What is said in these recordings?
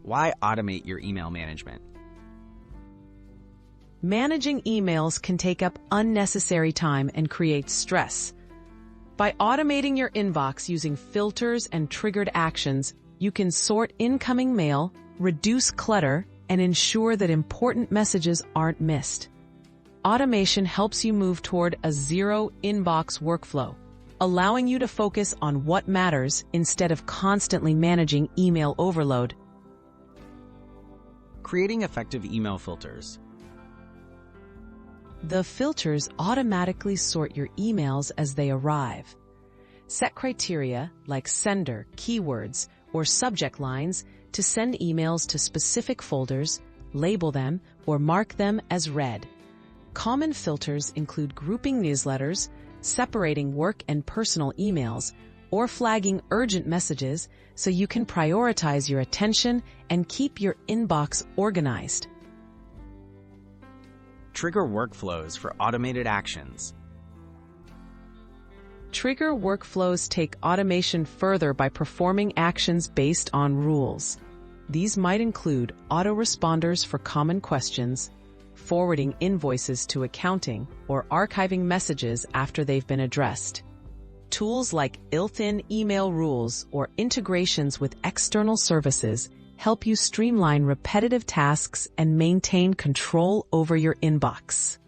Why automate your email management? Managing emails can take up unnecessary time and create stress. By automating your inbox using filters and triggered actions, you can sort incoming mail, reduce clutter, and ensure that important messages aren't missed. Automation helps you move toward a zero-inbox workflow, allowing you to focus on what matters instead of constantly managing email overload. Creating effective email filters. The filters automatically sort your emails as they arrive. Set criteria like sender, keywords, or subject lines to send emails to specific folders, label them, or mark them as read. Common filters include grouping newsletters, separating work and personal emails, or flagging urgent messages so you can prioritize your attention and keep your inbox organized. Trigger workflows for automated actions. Trigger workflows take automation further by performing actions based on rules. These might include autoresponders for common questions, forwarding invoices to accounting, or archiving messages after they've been addressed. Tools like built-in email rules or integrations with external services help you streamline repetitive tasks and maintain control over your inbox.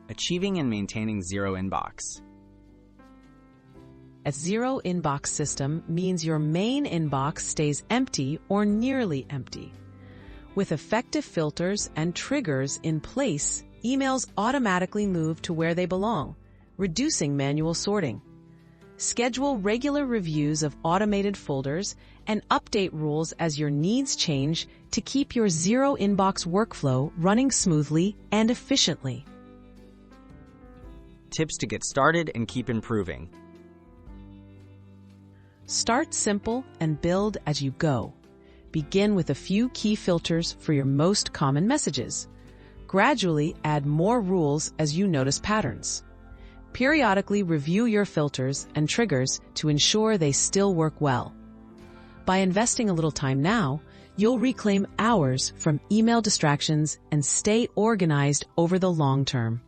Achieving and maintaining zero inbox. A zero inbox system means your main inbox stays empty or nearly empty. With effective filters and triggers in place, emails automatically move to where they belong, reducing manual sorting. Schedule regular reviews of automated folders and update rules as your needs change to keep your zero inbox workflow running smoothly and efficiently. Tips to get started and keep improving. Start simple and build as you go. Begin with a few key filters for your most common messages. Gradually add more rules as you notice patterns. Periodically review your filters and triggers to ensure they still work well. By investing a little time now, you'll reclaim hours from email distractions and stay organized over the long term.